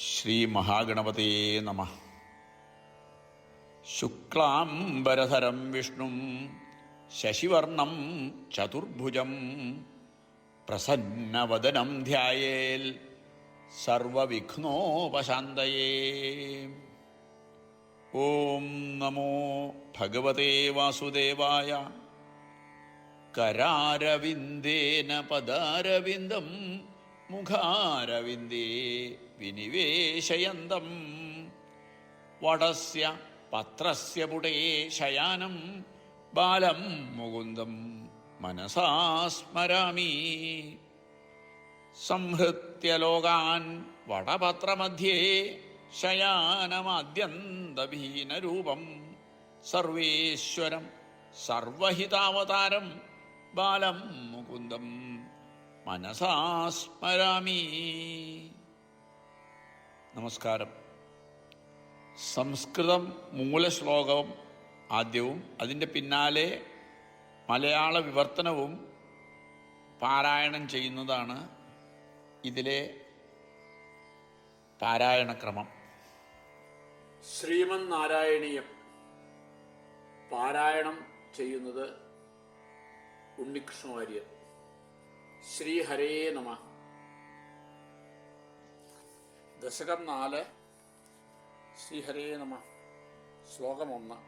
ശ്രീ മഹാഗണപതേ നമഃ. ശുക്ലാംബരധരം വിഷ്ണും ശശിവർണം ചതുർഭുജം പ്രസന്നവദനം ധ്യായേൽ സർവവിഘ്നോപശാന്തയേ. ഓം നമോ ഭഗവതേ വാസുദേവായ. കരാരവിന്ദേന പദാരവിന്ദം മുഖാരവിന്ദേ വിനിവേശയന്തം വടസ്യ പത്രസ്യ പുടേ ശയാനം ബാലം മുകുന്ദം മനസാ സ്മരാമി. സംഹൃത്യ ലോകാൻ വടപത്രമധ്യേ ശയാനമാദ്യന്തഭീനരൂപം സർവേശ്വരം സർവഹിതാവതാരം ബാലം മുകുന്ദം മനസാ സ്മരാമി. നമസ്കാരം. സംസ്കൃതം മൂലശ്ലോകം ആദ്യവും അതിൻ്റെ പിന്നാലെ മലയാള വിവർത്തനവും പാരായണം ചെയ്യുന്നതാണ് ഇതിലെ പാരായണക്രമം. ശ്രീമന്നാരായണീയം പാരായണം ചെയ്യുന്നത് ഉണ്ണികൃഷ്ണ വാര്യർ. ശ്രീഹരേ നമഃ. ദശകം 4, ശ്രീഹരേ നമഃ. ശ്ലോകം 1.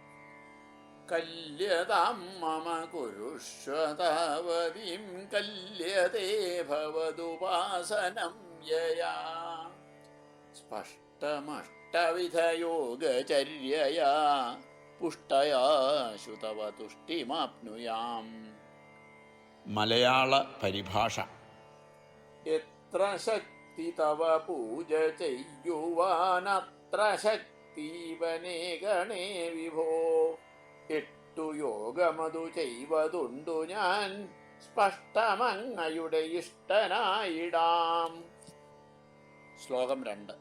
കല്യതാം മമ കുരുഷ്വതാവതിം കല്യതേ ഭവതുപാസനം യയാ സ്പഷ്ടമഷ്ടവിധയോഗചര്യയാ പുഷ്ടയാ ശുതവ തുഷ്ടിമാപ്നുയാം. മലയാള പരിഭാഷ. എത്ര ശക്തി തവ പൂജ ചെയ്യുവാനത്ര ശക്തീവനേ ഗണേ വിഭോ. 8 യോഗമതു ചെയ്വതുണ്ടു ഞാൻ സ്പഷ്ടമങ്ങയുടെ ഇഷ്ടനായിടാം. ശ്ലോകം 2.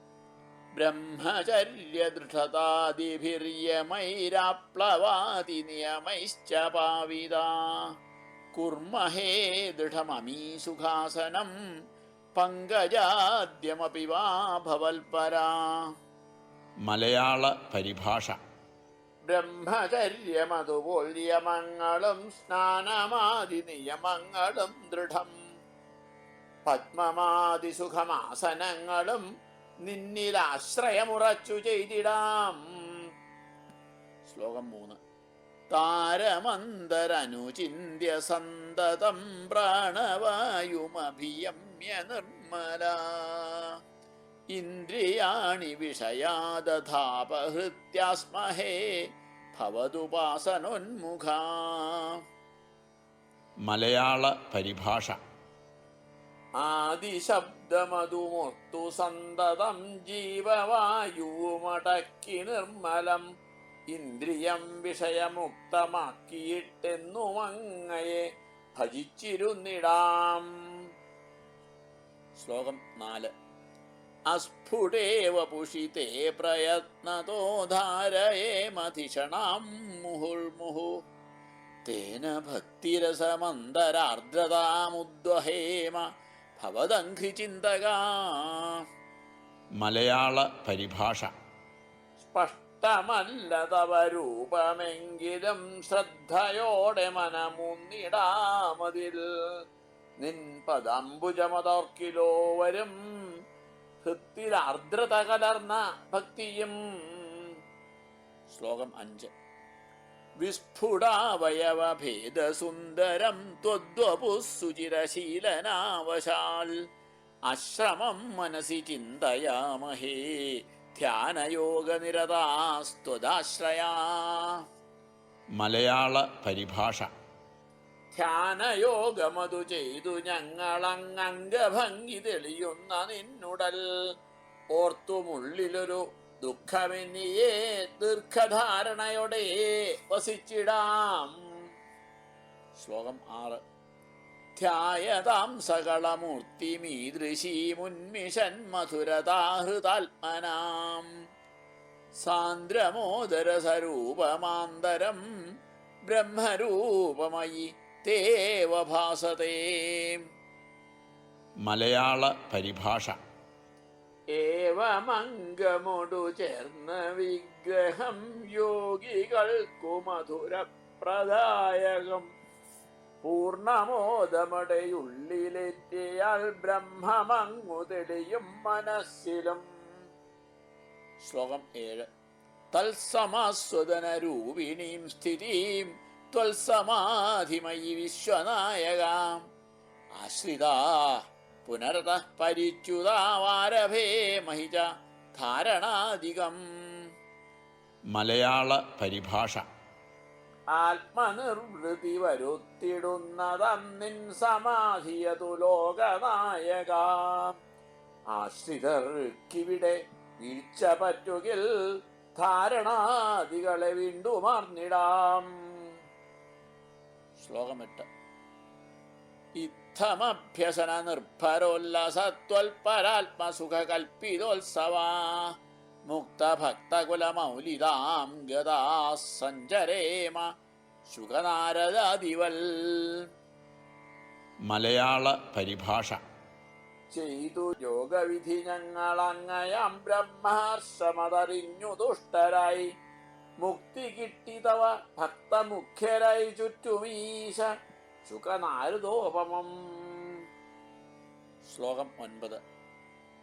ബ്രഹ്മചര്യദൃഢതാദിഭിര്യമൈരാപ്ലവാതി നിയമൈശ്ച പാവിതാ കുർമഹേ ദൃഢമമീ സുഖാസനം പങ്കജാദ്യമപി വാ ഭവൽപരാ. മലയാള പരിഭാഷ. ബ്രഹ്മചര്യമതുപോൽ നിയമങ്ങളും സ്നാനമാദി നിയമങ്ങളും ദൃഢം പത്മമാദിസുഖമാസനങ്ങളും നിന്നിലാശ്രയമുറച്ചു ചെയ്തിടാം. ശ്ലോകം 3. താരമന്തരനുചിന്യ സന്തതം പ്രാണവായുമഭിയമ്യ നിർമ്മല ഇന്ദ്രിയാണി വിഷയാദധാപഹൃത്യാസ്മഹേ ഭവതുപാസനോന്മുഖാ. മലയാള പരിഭാഷ. ആദിശബ്ദമതുമൊത്തു സന്തതം ജീവവായുമടക്കി നിർമ്മലം ഇന്ദ്രിയം വിഷയമുക്തമാക്കിയിട്ടെന്നുമങ്ങയെ ഭജിച്ചിരുന്നിടാം. ശ്ലോകം 4. അസ്ഫുടേവ പുഷിതേ പ്രയത്നതോ ധാരയേമധിഷണാം മുഹുർമുഹു തേന ഭക്തിരസമന്തരാർദ്രതാമുദ്വഹേമ ഭവദംഘ്രിചിന്തകാ. മലയാള പരിഭാഷ. സ്പഷ്ടമല്ല തവ രൂപമെങ്കിലും ശ്രദ്ധയോടെ മനമുന്നിടാമതിൽ നിൻ പദംബുജമതോർക്കിലോ വരും ഹൃത്തിലാർദ്രത കലർന്ന ഭക്തിയും. ശ്ലോകം 5. വിസ്ഫുടാവയവഭേദസുന്ദരം ത്വദ്വപുഃസുചിരശീലനാവശാൽ ആശ്രമം മനസി ചിന്തയാമഹേ ധ്യാനയോഗനിരതാസ്ത്വദാശ്രയാ. മലയാള പരിഭാഷ. ധ്യാനയോഗമതു ചെയ്തു ഞങ്ങളങ്ങംഗഭംഗി തെളിയുന്ന നിന്നുടൽ ഓർത്തുമുള്ളിലൊരു ദുഃഖമെന്നിയേ ദീർഘധാരണയോടെ വസിച്ചിടാം. ശ്ലോകം 6. ധ്യായതാം സകളമൂർത്തിമീദൃശീമുന്മിഷൻ മധുരതാഹൃതാത്മനാം സാന്ദ്രമോദരസരൂപമാന്തരം ബ്രഹ്മരൂപമയി തേവ ഭാസതേ. മലയാള പരിഭാഷ. ഏവമംഗമൊടു ചേർന്ന വിഗ്രഹം യോഗികൾക്കു മധുരപ്രദായകം പൂർണ്ണമോദമടയുള്ളിലെത്തിയാൽ ബ്രഹ്മമങ്ങു തെളിയും മനസ്സിലും. ശ്ലോകം 7. തത്സമാസ്വദനരൂപിണീം സ്ഥിതിം ത്വൽസമാധിമയി വിശ്വനായകാം ആശ്രിതാ പുനരതഃ പരിച്യുതാവാരഭേ മഹിജ ധാരണാധികം. മലയാള പരിഭാഷ. ആത്മനിർവൃതി വരുത്തിടുന്നതന്നിൻ സമാധിയതു ലോകനായക ആശ്രിതർക്കിവിടെ വീഴ്ച പറ്റുകിൽ ധാരണാദികളെ വീണ്ടുമർന്നിടാം. ശ്ലോകം 8. ഇത്തമഭ്യസന നിർഭരോല്ലസത്വൽപരാത്മസുഖ കൽപ്പിതോത്സവാ മുക്തഭക്തകുലമൗലിതാം ഗതാ സഞ്ചരേമ ശുകനാരദാദിവൽ. മലയാള പരിഭാഷ. ചെയ്തു യോഗവിധി ഞങ്ങളങ്ങയാം ബ്രഹ്മഹർഷമതറിഞ്ഞു ദുഷ്ടരായി മുക്തി കിട്ടിതവ ഭക്തമുഖ്യരായി ചുറ്റുമീശ ശുകനാരദോപമം. ശ്ലോകം 9.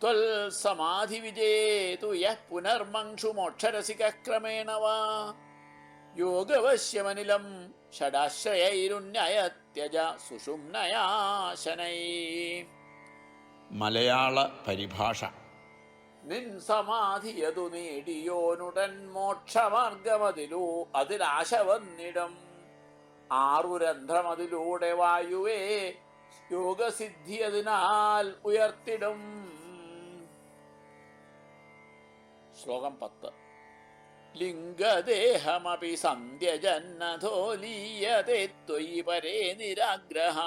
ത്വൽ സമാധി വിജേതു യഃ പുനർമംക്ഷു മോക്ഷരസിക്രമേണ വാ യോഗവശ്യമനിലം ഷടാശ്രയൈരുണ്യത്യജ സുഷുമ്നയാശനൈ. മലയാള പരിഭാഷ. നിൻ സമാധിയതു നേടിയോനുടൻ മോക്ഷമാർഗമതിലൂ അതിലാശ വന്നിടം 6 രന്ധ്രമതിലൂടെ വായുവേ യോഗസിദ്ധി അതിനാൽ ഉയർത്തിടും. ശ്ലോകം 10. ലിംഗദേഹമപി സന്ധ്യജന്നഥോ ലീയതേ ത്വയി പരേ നിരാഗ്രഹ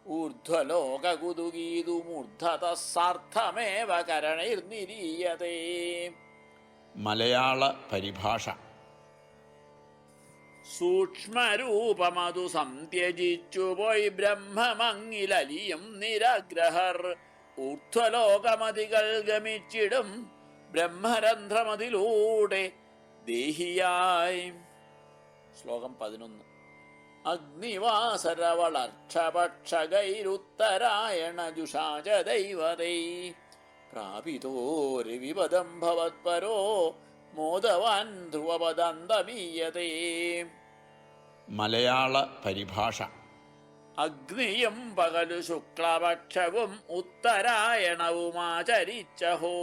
ഊർധ്വലോകകുതുകീതുമൂർധതഃ സാർത്ഥമേവ കരണൈർനിരീയതേ. മലയാള പരിഭാഷ. സൂക്ഷ്മരൂപമതു സന്ത്യജിച്ചു പോയി ബ്രഹ്മമങ്ങിലലിയും നിരാഗ്രഹർ ഊർധ്വലോകമതികൾ ഗമിച്ചിടും ബ്രഹ്മരന്ധ്രമതിലൂടെ ദേഹിയായി. ശ്ലോകം 11. അഗ്നിവാസരവളർക്ഷപക്ഷകൈരുത്തരായണ ജുഷാച ദൈവതൈ പ്രാപിതോരിവിപദം ഭവത്പരോ മോദവാൻ ധ്രുവപദന്തമീയതേ. മലയാള പരിഭാഷ. അഗ്നിയും പകലു ശുക്ലപക്ഷവും ഉത്തരായണവുമാചരിച്ചഹോ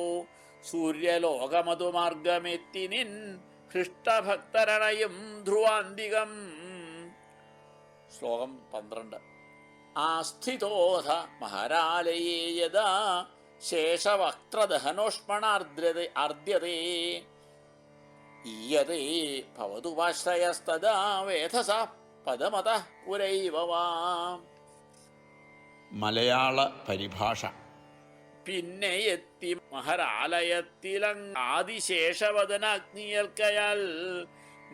സൂര്യലോകമതു മാർഗമെത്തി നിൻ ഹൃഷ്ടഭക്തരണയും ധ്രുവാന്തികം. ശ്ലോകം 12. ആസ്ഥിതോധ മഹാരാലയേ യദാ ശേഷവക്ത്രദഹനോഷ്മണാർദ്യതേ ഈയതേ ഭവതുപാശ്രയസ്തദാ വേധസാ പദമതഃ പുരൈവ വാ. മലയാള പരിഭാഷ. പിന്നെ എത്തി മഹരാലയത്തിലങ്ങാതിശേഷവദനാഗ്നിയർക്കയാൽ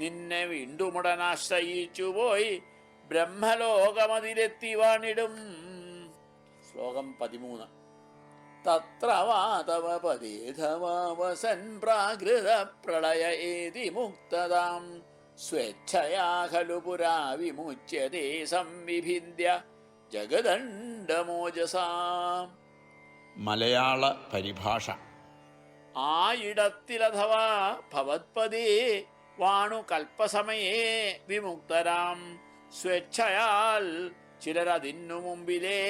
നിന്നെ വീണ്ടുമുടനാശ്രയിച്ചുപോയി ബ്രഹ്മലോകമതിലെത്തി വാണിടും. ശ്ലോകം 13. തത്ര വാതവ പദേധവാവസൻ പ്രാകൃത പ്രളയ ഏതി മുക്തതാം സ്വേച്ഛയാ ഖലു പുരാ വിമുച്യതേ സംവിഭിന്ദ്യ ജഗദണ്ഡമോജസാ. മലയാള പരിഭാഷ. ആയിടത്തിലഥവാ ഭവത്പദേ വാണു കൽപ്പസമയേ വിമുക്തരാം സ്വേച്ഛയാൽ ചിലരതിന്നു മുമ്പിലേ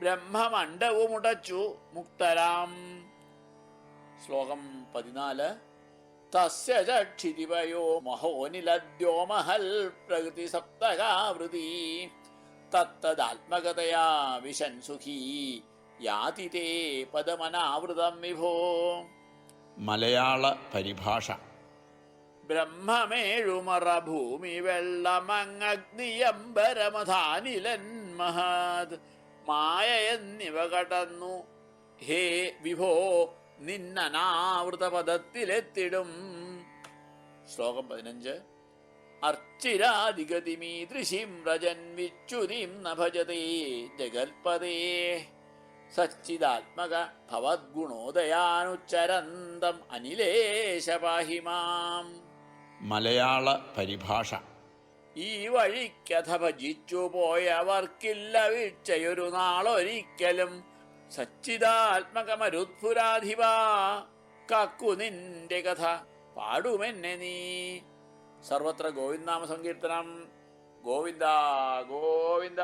ബ്രഹ്മമണ്ഡവുമുടച്ചു മുക്തരാം. ശ്ലോകം 14. തസ്യ ചക്ഷിതിവയോ മഹോനിലദ്യോ മഹൽ പ്രകൃതി സപ്തകാവൃതി തത്തദാത്മകതയാ വിശൻ സുഖീ യാതി തേ പദമനാവൃതം വിഭോ. മലയാള പരിഭാഷ. ബ്രഹ്മമേഴുമറ ഭൂമി വെള്ളമങ്ങഗ്നിയംബരമധാനിലൻ മഹത് മായ എന്നിവ കടന്നു ഹേ വിഭോ നിന്നനാവൃത പദത്തിലെത്തിടും. ശ്ലോകം 15. അർച്ചിരാദിഗതിമീദൃശിം രജൻ വിച്യുതിം ന ഭജതേ ജഗൽപദേ സച്ചിദാത്മക ഭവദ്ഗുണോദയാനുച്ചരന്തം അനിലേശ പാഹി മാം. മലയാള പരിഭാഷ. ഈ വഴിക്കഥ ഭജിച്ചു പോയവർക്കില്ല വീഴ്ചയൊരു നാളൊരിക്കലും. സച്ചിദാത്മകമരുത്പുരാധിപ കാക്കു നിന്റെ കഥ പാടുമെന്നെ നീ. സർവത്ര ഗോവിന്ദനാമ സങ്കീർത്തനം. ഗോവിന്ദ ഗോവിന്ദ.